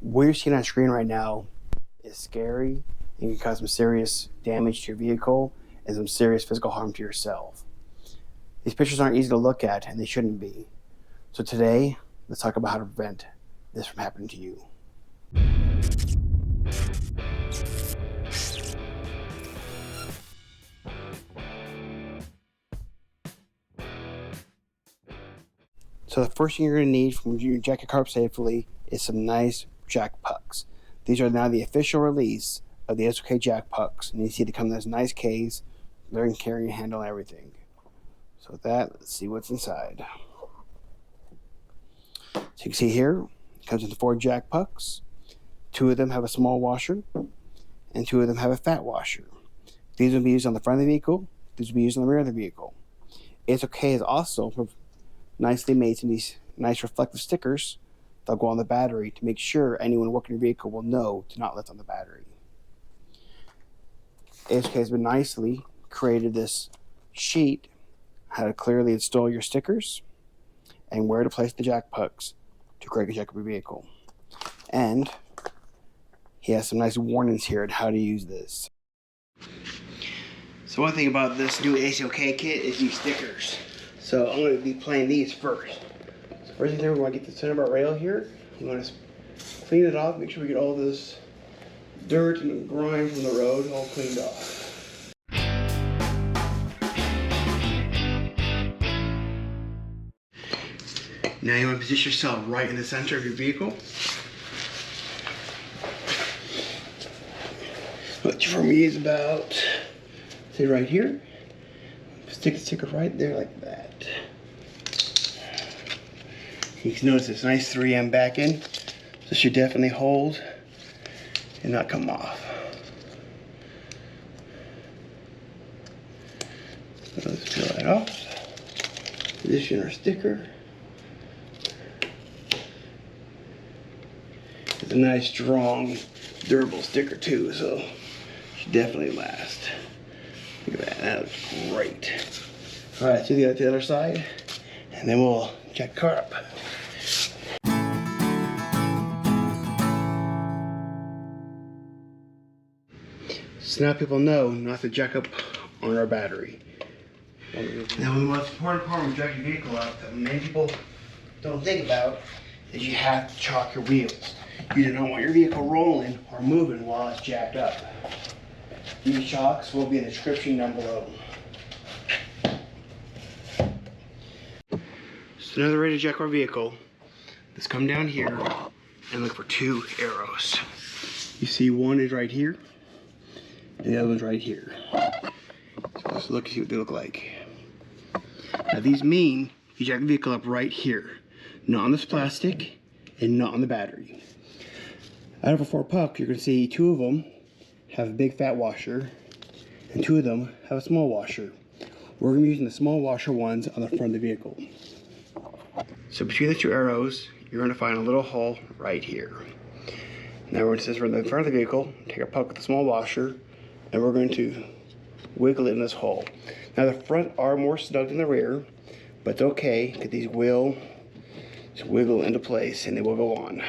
What you're seeing on screen right now is scary and can cause some serious damage to your vehicle and some serious physical harm to yourself. These pictures aren't easy to look at, and they shouldn't be. So today, let's talk about how to prevent this from happening to you. So the first thing you're going to need from your jack your car up safely is some nice jack pucks. These are now the official release of the AOSKonology jack pucks, and you see they come in this nice case, very carrying handle and everything. So with that, let's see what's inside. So you can see here, it comes with 4 jack pucks. 2 of them have a small washer, and 2 of them have a fat washer. These will be used on the front of the vehicle. These will be used on the rear of the vehicle. AOSKonology has also nicely made some of these nice reflective stickers that'll go on the battery to make sure anyone working your vehicle will know to not lift on the battery. AOSKonology has been nicely created this sheet how to clearly install your stickers and where to place the jack pucks to correctly jack up your vehicle. And he has some nice warnings here on how to use this. So one thing about this new AOSKonology kit is these stickers. So I'm going to be playing these first. So first thing, we want to get the center of our rail here. We want to clean it off, make sure we get all this dirt and grime from the road all cleaned off. Now you want to position yourself right in the center of your vehicle. Which for me is about, say right here. Stick the sticker right there like that. You can notice this nice 3M back end. This should definitely hold and not come off. So let's peel that off. Position our sticker. It's a nice, strong, durable sticker too, so it should definitely last. Look at that, that looks great. All right, so the other side, and then we'll jack the car up. So now people know not to jack up on our battery. Now the most important part when jacking your vehicle up that many people don't think about is you have to chock your wheels. You do not want your vehicle rolling or moving while it's jacked up. These chocks will be in the description down below. So now they're ready to jack our vehicle. Let's come down here and look for 2 arrows. You see one is right here, and the other one's right here. So let's look and see what they look like. Now these mean you jack the vehicle up right here, not on this plastic and not on the battery. Out of a 4 puck, you're going to see 2 of them have a big fat washer, and 2 of them have a small washer. We're going to be using the small washer ones on the front of the vehicle. So between the 2 arrows, you're going to find a little hole right here. Now we're going to sit in the front of the vehicle, take our puck with the small washer, and we're going to wiggle it in this hole. Now the front are more snug than the rear, but it's okay because these will just wiggle into place and they will go on.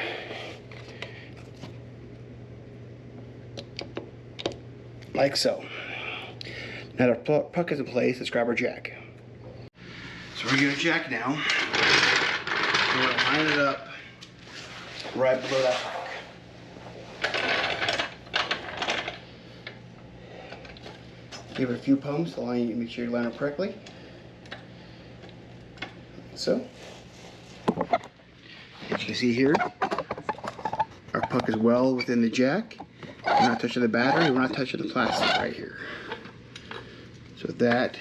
Like so. Now that our puck is in place, let's grab our jack. So we're going to jack now. We're going to line it up right below that puck. Give it a few pumps to make sure you line it correctly. Like so. As you can see here, our puck is well within the jack. We're not touching the battery, we're not touching the plastic right here. So with that,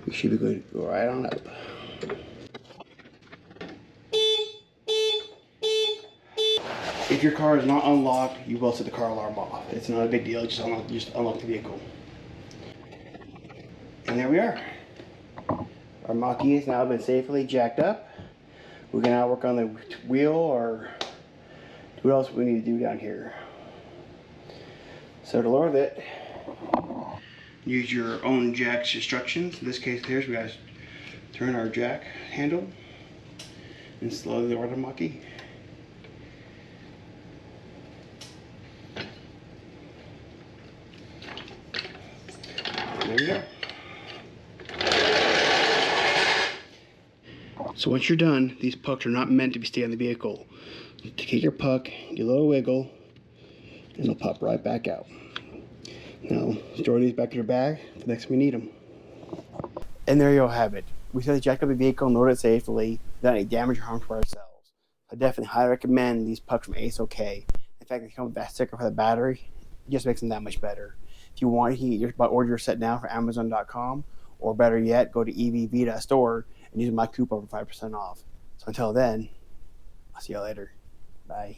we should be good to go right on up. If your car is not unlocked, you will set the car alarm off. It's not a big deal, just unlock the vehicle. And there we are. Our Mach-E has now been safely jacked up. We can now work on the wheel or what else we need to do down here. So to lower that, use your own jack's instructions. In this case, we got to turn our jack handle and slowly lower the Mach-E. you go. So once you're done, these pucks are not meant to be staying in the vehicle. Take your puck, give a little wiggle, and they'll pop right back out. Now, store these back in your bag for next time we need them. And there you'll have it. We said to jack up the vehicle and load it safely without any damage or harm to ourselves. I definitely highly recommend these pucks from AOSKonology. In fact, they come with that sticker for the battery. It just makes them that much better. If you want, you can order your set now from Amazon.com, or better yet, go to evv.store and use my coupon for 5% off. So until then, I'll see you later. Bye.